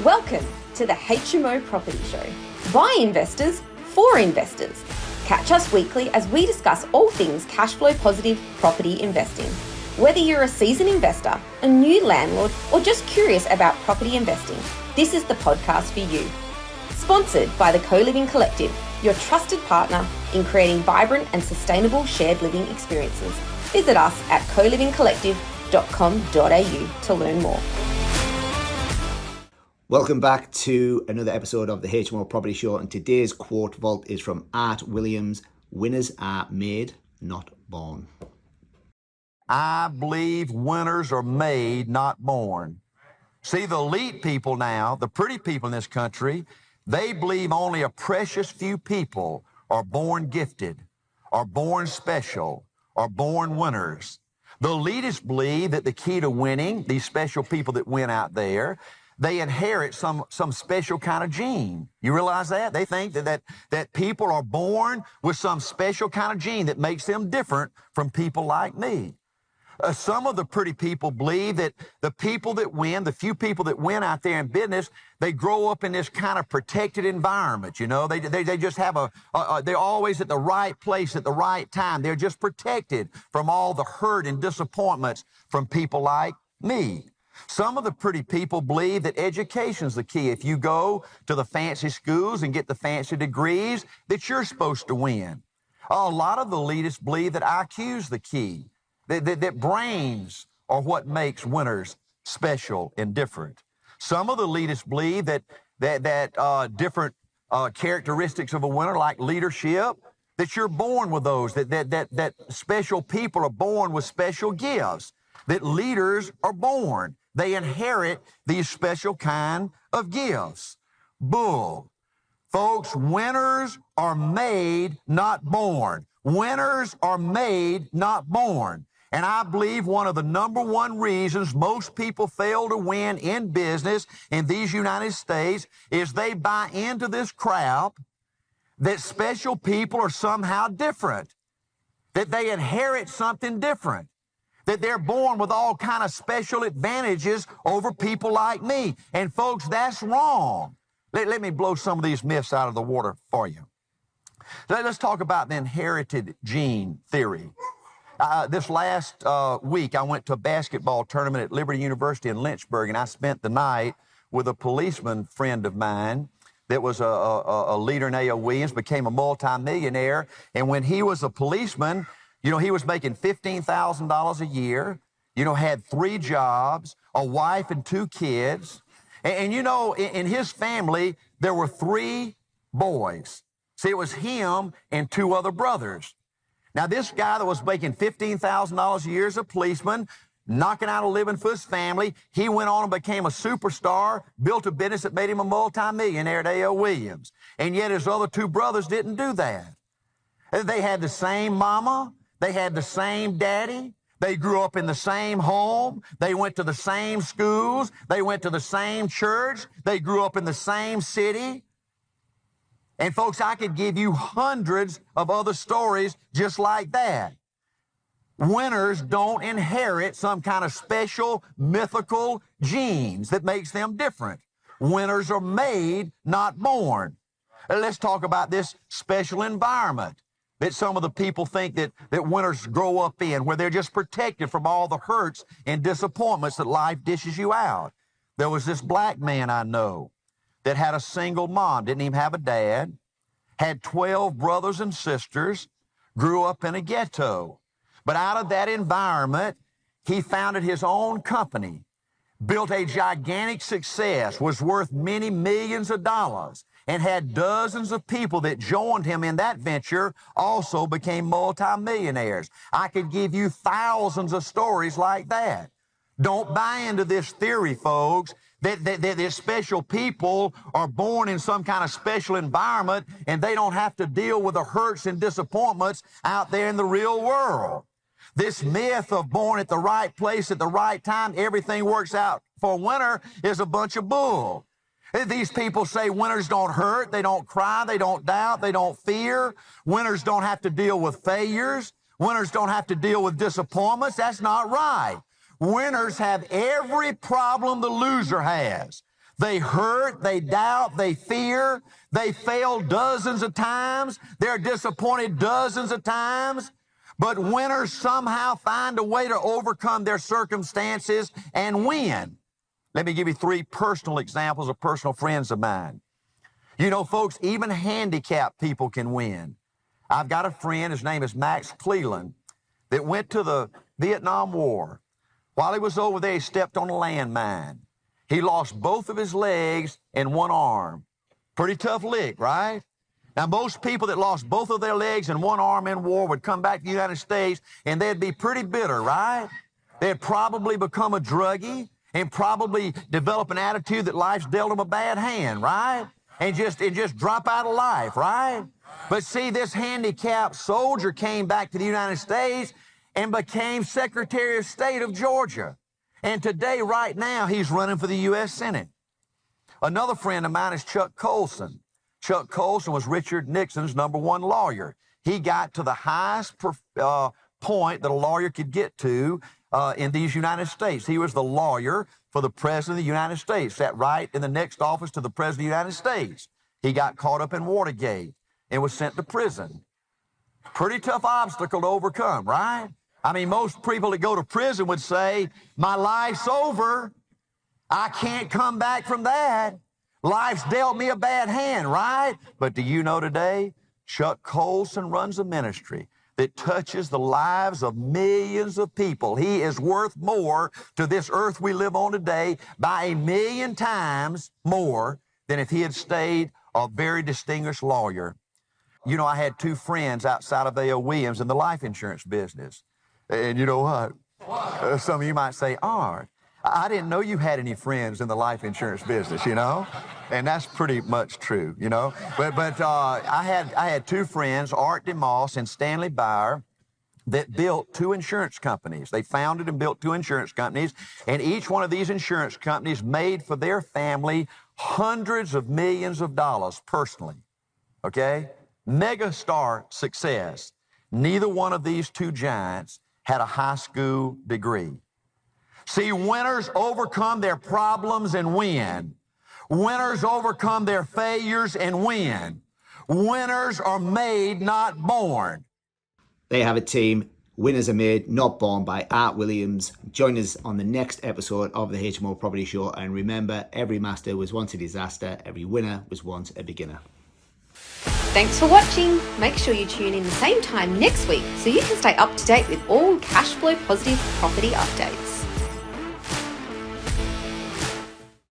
Welcome to the HMO Property Show. By investors, for investors. Catch us weekly as we discuss all things cash flow positive property investing. Whether you're a seasoned investor, a new landlord, or just curious about property investing, this is the podcast for you. Sponsored by the Co-Living Collective, your trusted partner in creating vibrant and sustainable shared living experiences. Visit us at colivingcollective.com.au to learn more. Welcome back to another episode of the HMO Property Show, and today's quote vault is from Art Williams: "Winners are made, not born." I believe winners are made, not born. See, the elite people now, the pretty people in this country, they believe only a precious few people are born gifted, are born special, are born winners. The elitists believe that the key to winning, these special people that win out there, they inherit some special kind of gene. You realize that? They think that people are born with some special kind of gene that makes them different from people like me. Some of the pretty people believe that the people that win, the few people that win out there in business, they grow up in this kind of protected environment, you know. They just have they're always at the right place at the right time. They're just protected from all the hurt and disappointments from people like me. Some of the pretty people believe that education's the key. If you go to the fancy schools and get the fancy degrees, that you're supposed to win. A lot of the elitists believe that IQ's the key, that brains are what makes winners special and different. Some of the elitists believe that different characteristics of a winner, like leadership, that you're born with those, that special people are born with special gifts, that leaders are born. They inherit these special kind of gifts. Bull. Folks, winners are made, not born. Winners are made, not born. And I believe one of the number one reasons most people fail to win in business in these United States is they buy into this crap that special people are somehow different, that they inherit something different, that they're born with all kind of special advantages over people like me. And folks, that's wrong. Let me blow some of these myths out of the water for you. Let's talk about the inherited gene theory. This last week, I went to a basketball tournament at Liberty University in Lynchburg, and I spent the night with a policeman friend of mine that was a leader in A.O. Williams, became a multimillionaire. And when he was a policeman, you know, he was making $15,000 a year, you know, had 3 jobs, a wife and 2 kids. And you know, in his family, there were 3 boys. See, it was him and 2 other brothers. Now, this guy that was making $15,000 a year as a policeman, knocking out a living for his family, he went on and became a superstar, built a business that made him a multimillionaire at A.O. Williams. And yet his other 2 brothers didn't do that. They had the same mama. They had the same daddy. They grew up in the same home. They went to the same schools. They went to the same church. They grew up in the same city. And folks, I could give you hundreds of other stories just like that. Winners don't inherit some kind of special mythical genes that makes them different. Winners are made, not born. Let's talk about this special environment that some of the people think that winners grow up in, where they're just protected from all the hurts and disappointments that life dishes you out. There was this black man I know that had a single mom, didn't even have a dad, had 12 brothers and sisters, grew up in a ghetto. But out of that environment, he founded his own company, built a gigantic success, was worth many millions of dollars, and had dozens of people that joined him in that venture also became multimillionaires. I could give you thousands of stories like that. Don't buy into this theory, folks, that special people are born in some kind of special environment and they don't have to deal with the hurts and disappointments out there in the real world. This myth of born at the right place at the right time, everything works out for a winner, is a bunch of bull. These people say winners don't hurt, they don't cry, they don't doubt, they don't fear. Winners don't have to deal with failures. Winners don't have to deal with disappointments. That's not right. Winners have every problem the loser has. They hurt, they doubt, they fear, they fail dozens of times, they're disappointed dozens of times. But winners somehow find a way to overcome their circumstances and win. Let me give you 3 personal examples of personal friends of mine. You know, folks, even handicapped people can win. I've got a friend, his name is Max Cleland, that went to the Vietnam War. While he was over there, he stepped on a landmine. He lost both of his legs and one arm. Pretty tough lick, right? Now, most people that lost both of their legs and one arm in war would come back to the United States and they'd be pretty bitter, right? They'd probably become a druggie and probably develop an attitude that life's dealt them a bad hand, right? And just drop out of life, right? But see, this handicapped soldier came back to the United States and became Secretary of State of Georgia. And today, right now, he's running for the U.S. Senate. Another friend of mine is Chuck Colson. Chuck Colson was Richard Nixon's #1 lawyer. He got to the highest point that a lawyer could get to in these United States. He was the lawyer for the President of the United States, sat right in the next office to the President of the United States. He got caught up in Watergate and was sent to prison. Pretty tough obstacle to overcome, right? I mean, most people that go to prison would say, my life's over. I can't come back from that. Life's dealt me a bad hand, right? But do you know today, Chuck Colson runs a ministry that touches the lives of millions of people. He is worth more to this earth we live on today by 1,000,000 times more than if he had stayed a very distinguished lawyer. You know, I had 2 friends outside of A.O. Williams in the life insurance business. And you know what? Some of you might say, Art, I didn't know you had any friends in the life insurance business, you know? And that's pretty much true, you know? But I had 2 friends, Art DeMoss and Stanley Byer, that built 2 insurance companies. They founded and built 2 insurance companies, and each one of these insurance companies made for their family hundreds of millions of dollars personally, okay? Megastar success. Neither one of these 2 giants had a high school degree. See, winners overcome their problems and win. Winners overcome their failures and win. Winners are made, not born. They have a team. Winners are made, not born, by Art Williams. Join us on the next episode of the HMO Property Show. And remember, every master was once a disaster. Every winner was once a beginner. Thanks for watching. Make sure you tune in the same time next week so you can stay up to date with all cash flow positive property updates.